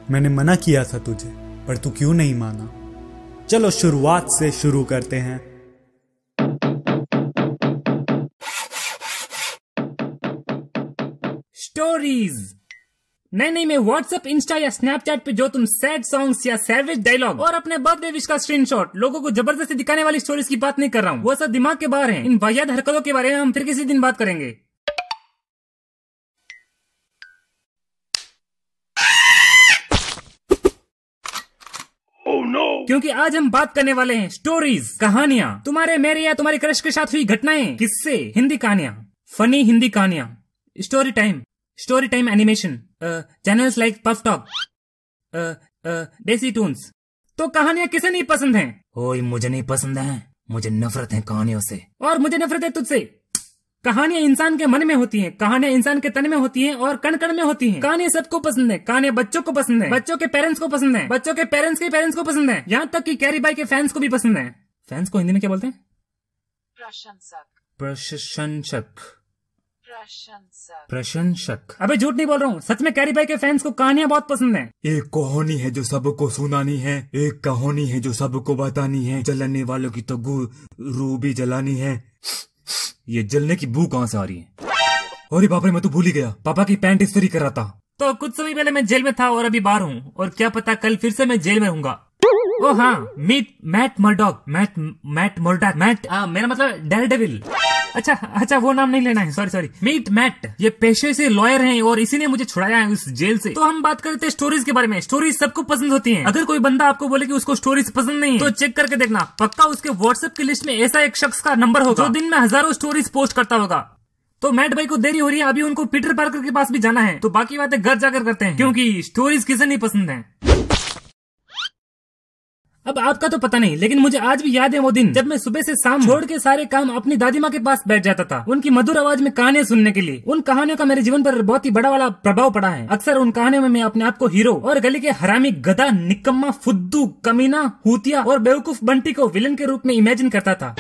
मैंने मना किया था तुझे, पर तू क्यों नहीं माना। चलो शुरुआत से शुरू करते हैं। स्टोरीज। नहीं, मैं व्हाट्सएप, इंस्टा या स्नैपचैट पे जो तुम सैड सॉन्ग्स या सैवेज डायलॉग और अपने बर्थडे विश का स्क्रीनशॉट लोगों को जबरदस्ती दिखाने वाली स्टोरीज की बात नहीं कर रहा हूँ। वो सब दिमाग के बाहर है। इन वाहियात हरकतों के बारे में हम फिर किसी दिन बात करेंगे। क्योंकि आज हम बात करने वाले हैं स्टोरीज, कहानियां, तुम्हारे, मेरे या तुम्हारी क्रश के साथ हुई घटनाएं, किस्से, हिंदी कहानियां, फनी हिंदी कहानियां, story time animation, channels like puff talk, देसी टून्स। तो कहानियां किसे नहीं पसंद हैं? ओए मुझे नहीं पसंद है, मुझे नफरत है कहानियों से। और मुझे नफरत है तुझसे। कहानियां इंसान के मन में होती हैं, कहानियां इंसान के तन में होती हैं और कण कण में होती हैं। कहानियां सबको पसंद है, कहानियां बच्चों को पसंद है, बच्चों के पेरेंट्स को पसंद है, बच्चों के पेरेंट्स के पेरेंट्स को पसंद है, यहाँ तक कि कैरी बाई के फैंस को भी पसंद है। फैंस को हिंदी में क्या बोलते हैं? प्रशंसक। अबे झूठ नहीं बोल रहा हूँ, सच में कैरी बाई के फैंस को कहानियां बहुत पसंद है। एक कहानी है जो सबको सुनानी है, एक कहानी है जो सबको बतानी है, जलने वालों की तो रूह भी जलानी है। ये जलने की बू कहाँ से आ रही है? अरे बाप रे, मैं तो भूल ही गया, पापा की पैंट इस्त्री कर रहा था। तो कुछ समय पहले मैं जेल में था और अभी बाहर हूँ, और क्या पता कल फिर से मैं जेल में रहूंगा। ओ हाँ, मैट मर्डॉक, मेरा मतलब डेयरडेविल। अच्छा वो नाम नहीं लेना है, सॉरी। मीट मैट ये पेशे से लॉयर हैं और इसी ने मुझे छुड़ाया है उस जेल से। तो हम बात करते हैं स्टोरीज के बारे में। स्टोरीज सबको पसंद होती हैं। अगर कोई बंदा आपको बोले कि उसको स्टोरीज पसंद नहीं है, तो चेक करके देखना, पक्का उसके व्हाट्सएप की लिस्ट में ऐसा एक शख्स का नंबर होगा जो दिन में हजारों स्टोरीज पोस्ट करता होगा। तो मैट भाई को देरी हो रही है, अभी उनको पीटर पार्कर के पास भी जाना है, तो बाकी बातें घर जाकर करते हैं, क्योंकि स्टोरीज किसे नहीं पसंद है। अब आपका तो पता नहीं, लेकिन मुझे आज भी याद है वो दिन जब मैं सुबह से शाम छोड़ के सारे काम अपनी दादी माँ के पास बैठ जाता था, उनकी मधुर आवाज में कहानियां सुनने के लिए। उन कहानियों का मेरे जीवन पर बहुत ही बड़ा वाला प्रभाव पड़ा है। अक्सर उन कहानियों में मैं अपने आप को हीरो और गली के हरामी, गधा, निकम्मा, फुद्दू, कमीना, हूतिया और बेवकूफ बंटी को विलन के रूप में इमेजिन करता था।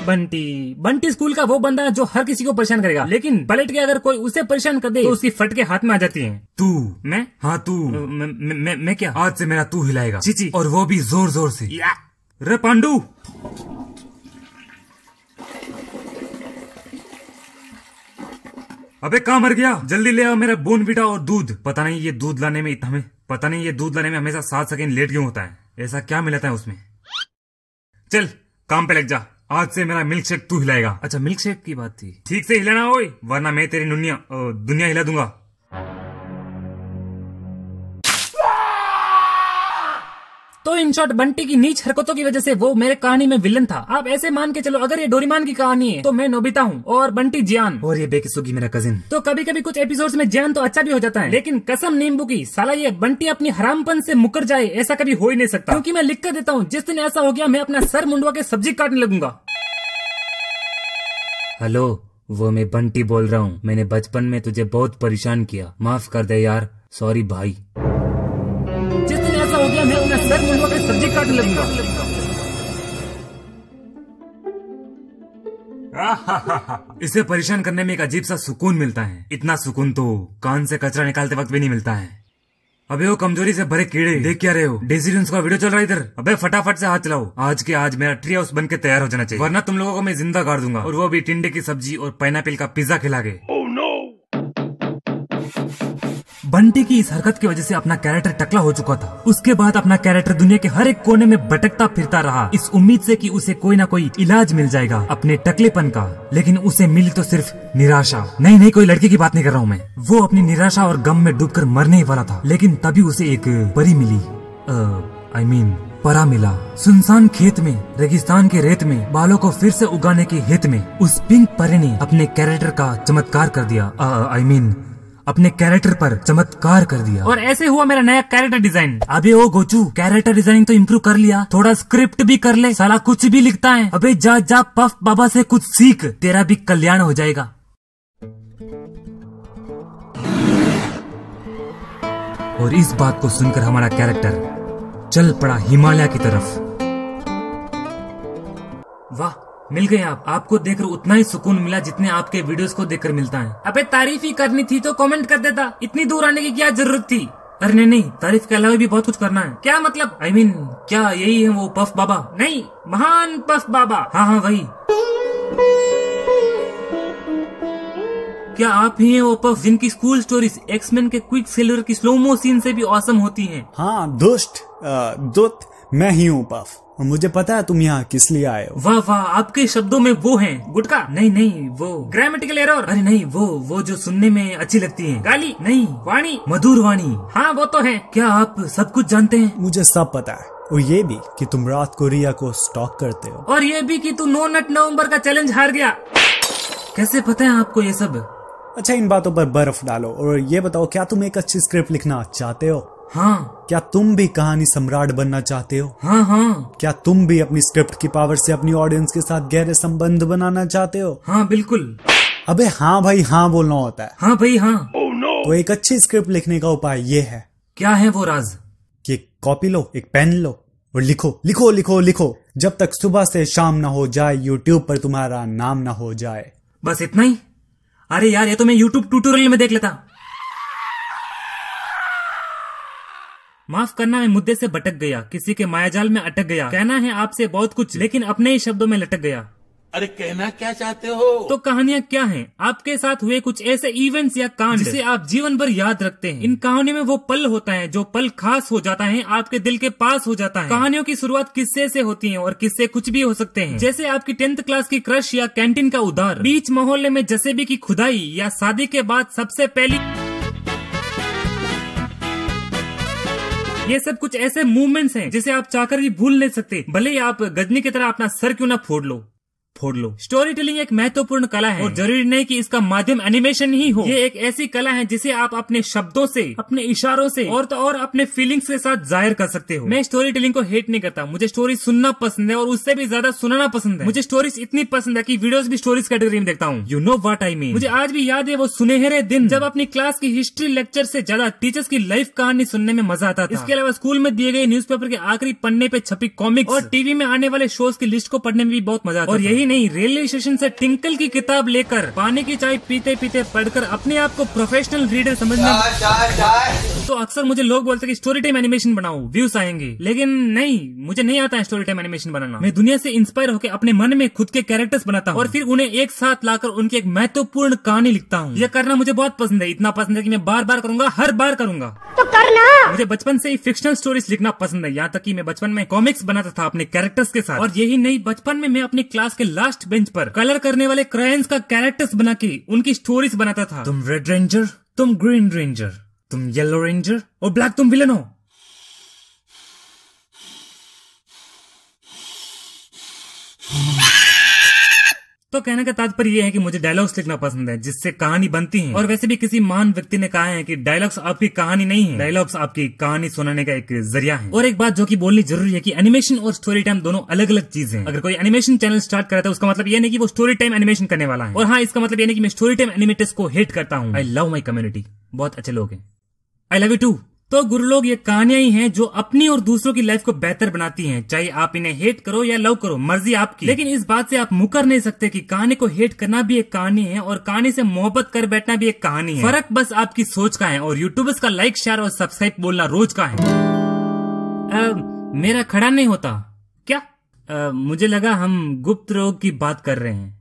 बंटी स्कूल का वो बंदा है जो हर किसी को परेशान करेगा, लेकिन पलट के अगर कोई उसे परेशान कर दे तो उसकी फटके हाथ में आ जाती है। तू? मैं? हाँ तू। मैं क्या? आज से मेरा तू हिलाएगा। चीची। और वो भी जोर जोर से। रे पांडू। अबे कहाँ मर गया? जल्दी ले आओ मेरा बोर्नवीटा और दूध। पता नहीं ये दूध लाने में हमेशा 7 सेकंड लेट क्यों होता है? ऐसा क्या मिलाता है उसमें? चल काम पे लग जा, आज से मेरा मिल्क शेक तू हिलाएगा। अच्छा मिल्क शेक की बात थी। ठीक से हिलाना ओए, वरना मैं तेरी दुनिया हिला दूंगा। तो इन शॉर्ट बंटी की नीच हरकतों की वजह से वो मेरे कहानी में विलन था। आप ऐसे मान के चलो, अगर ये डोरेमोन की कहानी है तो मैं नोबिता हूँ और बंटी जियान, और ये बेकिसुगी मेरा कजिन। तो कभी कभी कुछ एपिसोड्स में जियान तो अच्छा भी हो जाता है, लेकिन कसम नींबू की, साला ये बंटी अपनी हरामपन से मुकर जाए ऐसा कभी हो ही नहीं सकता। क्योंकि मैं लिख कर देता हूँ, जिस दिन ऐसा हो गया मैं अपना सर मुंडवा के सब्जी काटने लगूंगा। हेलो, वो मैं बंटी बोल रहा हूँ। मैंने बचपन में तुझे बहुत परेशान किया, माफ कर दे यार। सॉरी भाई। जिस दिन ऐसा हो गया मैं अपना सर मुंडवा के सब्जी काटने लगूंगा। इसे परेशान करने में एक अजीब सा सुकून मिलता है। इतना सुकून तो कान से कचरा निकालते वक्त भी नहीं मिलता है। अबे वो कमजोरी से भरे कीड़े, देख क्या रहे हो? डेजी टून्स का वीडियो चल रहा है इधर। अबे फटाफट से हाथ चलाओ, आज के आज मेरा ट्री हाउस बन के तैयार हो जाना चाहिए, वरना तुम लोगों को मैं जिंदा गाड़ दूंगा, और वो भी टिंडे की सब्जी और पाइनएप्पल का पिज्जा खिला के। बंटी की इस हरकत की वजह से अपना कैरेक्टर टकला हो चुका था। उसके बाद अपना कैरेक्टर दुनिया के हर एक कोने में भटकता फिरता रहा, इस उम्मीद से कि उसे कोई ना कोई इलाज मिल जाएगा अपने टकलेपन का। लेकिन उसे मिली तो सिर्फ निराशा। नहीं, कोई लड़की की बात नहीं कर रहा हूँ मैं। वो अपनी निराशा और गम में डूबकर मरने ही वाला था, लेकिन तभी उसे एक परी मिली, परा मिला। सुनसान खेत में, रेगिस्तान के रेत में बालों को फिर से उगाने के हित में उस पिंक परी ने अपने कैरेक्टर का चमत्कार कर दिया। अपने कैरेक्टर पर चमत्कार कर दिया, और ऐसे हुआ मेरा नया कैरेक्टर डिजाइन। अबे ओ गोचू, कैरेक्टर डिजाइनिंग तो इम्प्रूव कर लिया, थोड़ा स्क्रिप्ट भी कर ले, साला कुछ भी लिखता है। अबे जा पफ बाबा से कुछ सीख, तेरा भी कल्याण हो जाएगा। और इस बात को सुनकर हमारा कैरेक्टर चल पड़ा हिमालय की तरफ। वाह, मिल गए आप। आपको देखकर उतना ही सुकून मिला जितने आपके वीडियोस को देखकर मिलता है। अबे तारीफ ही करनी थी तो कमेंट कर देता, इतनी दूर आने की क्या जरूरत थी। अरे नहीं, तारीफ के अलावा भी बहुत कुछ करना है। क्या मतलब? I mean, क्या यही है वो पफ बाबा? नहीं, महान पफ बाबा। हाँ वही। क्या आप ही हैं वो पफ जिनकी स्कूल स्टोरीज एक्समैन के क्विक सिल्वर की स्लोमो सीन से भी औसम होती हैं? हाँ दोस्त, मैं ही हूँ पफ, और मुझे पता है तुम यहाँ किस लिए आए हो। वाह वाह, आपके शब्दों में वो हैं। गुटका? नहीं, वो ग्रामेटिकल एरर? अरे नहीं, वो जो सुनने में अच्छी लगती है। गाली? नहीं, वाणी? मधुर वाणी। हाँ वो तो है। क्या आप सब कुछ जानते हैं? मुझे सब पता है, और ये भी कि तुम रात को रिया को स्टॉक करते हो, और ये भी कि तू 9 नट नवंबर का चैलेंज हार गया। कैसे पता है आपको ये सब? अच्छा इन बातों पर बर्फ डालो और ये बताओ, क्या तुम एक अच्छी स्क्रिप्ट लिखना चाहते हो? हाँ। क्या तुम भी कहानी सम्राट बनना चाहते हो? हाँ। क्या तुम भी अपनी स्क्रिप्ट की पावर से अपनी ऑडियंस के साथ गहरे संबंध बनाना चाहते हो? हाँ बिल्कुल। अबे हाँ भाई हाँ बोलना होता है। हाँ भाई हाँ। तो एक अच्छी स्क्रिप्ट लिखने का उपाय ये है। क्या है वो राज? कि कॉपी लो, एक पेन लो और लिखो लिखो लिखो लिखो जब तक सुबह से शाम ना हो जाए, यूट्यूब पर तुम्हारा नाम ना हो जाए। बस इतना ही? अरे यार, ये तो मैं यूट्यूब ट्यूटोरियल में देख लेता। माफ करना, मैं मुद्दे से भटक गया, किसी के मायाजाल में अटक गया। कहना है आपसे बहुत कुछ, लेकिन अपने ही शब्दों में लटक गया। अरे कहना क्या चाहते हो? तो कहानियाँ क्या हैं? आपके साथ हुए कुछ ऐसे इवेंट्स या कांड जिसे आप जीवन भर याद रखते हैं। इन कहानियों में वो पल होता है जो पल खास हो जाता है, आपके दिल के पास हो जाता है। कहानियों की शुरुआत किस्से से होती है और किस्से कुछ भी हो सकते हैं, जैसे आपकी 10th क्लास की क्रश या कैंटीन का उधार, बीच मोहल्ले में जसेबी की खुदाई, या शादी के बाद सबसे पहली। ये सब कुछ ऐसे मूवमेंट्स हैं जिसे आप चाहकर भी भूल नहीं सकते, भले ही आप गजनी की तरह अपना सर क्यों ना फोड़ लो। स्टोरी टेलिंग एक महत्वपूर्ण कला है और जरूरी नहीं कि इसका माध्यम एनिमेशन ही हो। ये एक ऐसी कला है जिसे आप अपने शब्दों से, अपने इशारों से और तो और अपने फीलिंग्स के साथ जाहिर कर सकते हो। मैं स्टोरी टेलिंग को हेट नहीं करता, मुझे स्टोरी सुनना पसंद है और उससे भी ज्यादा सुनाना पसंद है। मुझे स्टोरीज इतनी पसंद है कि वीडियोस भी स्टोरीज कैटेगरी में देखता हूँ। You know what I mean. मुझे आज भी याद है वो सुनहरे दिन जब अपनी क्लास की हिस्ट्री लेक्चर से ज्यादा टीचर्स की लाइफ कहानी सुनने में मजा आता था। इसके अलावा स्कूल में दिए गए न्यूज़पेपर के आखिरी पन्ने पे छपी कॉमिक्स और टीवी में आने वाले शोज की लिस्ट को पढ़ने में भी बहुत मजा आता था। और यही नहीं, रेलवे स्टेशन से टिंकल की किताब लेकर पानी की चाय पीते पीते पढ़कर अपने आप को प्रोफेशनल रीडर समझना। तो अक्सर मुझे लोग बोलते कि स्टोरी टाइम एनिमेशन बनाओ, व्यूज आएंगे, लेकिन नहीं, मुझे नहीं आता है स्टोरी टाइम एनिमेशन बनाना। मैं दुनिया से इंस्पायर होकर अपने मन में खुद के कैरेक्टर्स बनाता हूँ और फिर उन्हें एक साथ लाकर उनकी एक महत्वपूर्ण कहानी लिखता हूँ। यह करना मुझे बहुत पसंद है, इतना पसंद है कि मैं बार बार करूंगा, हर बार करूंगा। तो करना। मुझे बचपन से ही फिक्शनल स्टोरीज लिखना पसंद है, यहाँ तक कि मैं बचपन में कॉमिक्स बनाता था अपने कैरेक्टर्स के साथ। और यही नहीं, बचपन में मैं अपनी क्लास के लास्ट बेंच पर कलर करने वाले क्रेयंस का कैरेक्टर्स बना के उनकी स्टोरीज बनाता था। तुम रेड रेंजर, तुम ग्रीन रेंजर, तुम येलो रेंजर और ब्लैक तुम विलन हो। तो कहने का तात्पर्य यह है कि मुझे डायलॉग्स लिखना पसंद है जिससे कहानी बनती है। और वैसे भी किसी महान व्यक्ति ने कहा है कि डायलॉग्स आपकी कहानी नहीं है, डायलॉग्स आपकी कहानी सुनाने का एक जरिया है। और एक बात जो कि बोलनी जरूरी है कि एनिमेशन और स्टोरी टाइम दोनों अलग अलग चीजें हैं। अगर कोई एनिमेशन चैनल स्टार्ट करता है उसका मतलब यह नहीं कि वो स्टोरी टाइम एनिमेशन करने वाला है। और हाँ, इसका मतलब यह नहीं कि मैं स्टोरी टाइम एनिमेटर्स को हेट करता हूँ। आई लव माई कम्युनिटी, बहुत अच्छे लोग हैं। I love you too. तो गुरु लोग, ये कहानियां ही हैं जो अपनी और दूसरों की लाइफ को बेहतर बनाती हैं, चाहे आप इन्हें हेट करो या लव करो, मर्जी आपकी। लेकिन इस बात से आप मुकर नहीं सकते कि कहानी को हेट करना भी एक कहानी है और कहानी से मोहब्बत कर बैठना भी एक कहानी है। फर्क बस आपकी सोच का है। और यूट्यूबर्स का लाइक, शेयर और सब्सक्राइब बोलना रोज का है। मेरा खड़ा नहीं होता क्या? मुझे लगा हम गुप्त रोग की बात कर रहे हैं।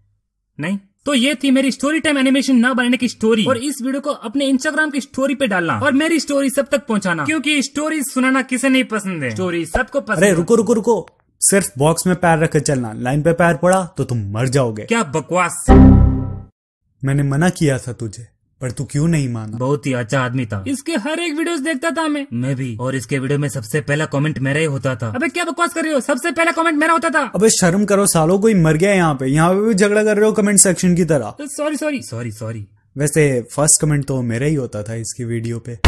नहीं, तो ये थी मेरी स्टोरी टाइम एनिमेशन ना बनाने की स्टोरी। और इस वीडियो को अपने इंस्टाग्राम की स्टोरी पे डालना और मेरी स्टोरी सब तक पहुंचाना, क्योंकि स्टोरी सुनाना किसे नहीं पसंद है, स्टोरी सबको पसंद है। अरे रुको रुको रुको, सिर्फ बॉक्स में पैर रखकर चलना, लाइन पे पैर पड़ा तो तुम मर जाओगे। क्या बकवास। मैंने मना किया था तुझे, पर तू क्यों नहीं माना? बहुत ही अच्छा आदमी था, इसके हर एक वीडियोस देखता था मैं भी। और इसके वीडियो में सबसे पहला कमेंट मेरा ही होता था। अबे क्या बकवास कर रही हो, सबसे पहला कमेंट मेरा होता था। अबे शर्म करो सालों, कोई मर गया यहाँ पे भी झगड़ा कर रहे हो कमेंट सेक्शन की तरह। सॉरी। वैसे फर्स्ट कमेंट तो मेरा ही होता था इसकी वीडियो पे।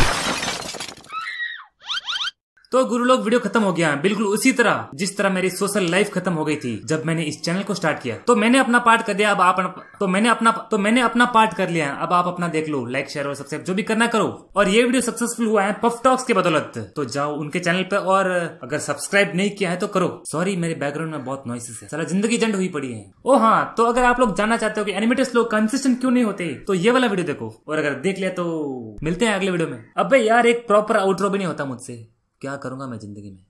तो गुरु लोग वीडियो खत्म हो गया, बिल्कुल उसी तरह जिस तरह मेरी सोशल लाइफ खत्म हो गई थी जब मैंने इस चैनल को स्टार्ट किया। तो मैंने अपना पार्ट कर दिया, अब आप तो मैंने अपना पार्ट कर लिया, अब आप अपना देख लो, लाइक शेयर और सब्सक्राइब जो भी करना करो। और ये वीडियो सक्सेसफुल हुआ है पफ टॉक्स के बदौलत, तो जाओ उनके चैनल पे और अगर सब्सक्राइब नहीं किया है तो करो। सॉरी मेरे बैकग्राउंड में बहुत नॉइसेस है, सारा जिंदगी जंड हुई पड़ी है। ओ हाँ, तो अगर आप लोग जानना चाहते हो कि एनिमेटर्स लोग कंसिस्टेंट क्यों नहीं होते तो ये वाला वीडियो देखो, और अगर देख लिया तो मिलते हैं अगले वीडियो में। अबे यार एक प्रॉपर आउटरो भी नहीं होता मुझसे, क्या करूंगा मैं जिंदगी में।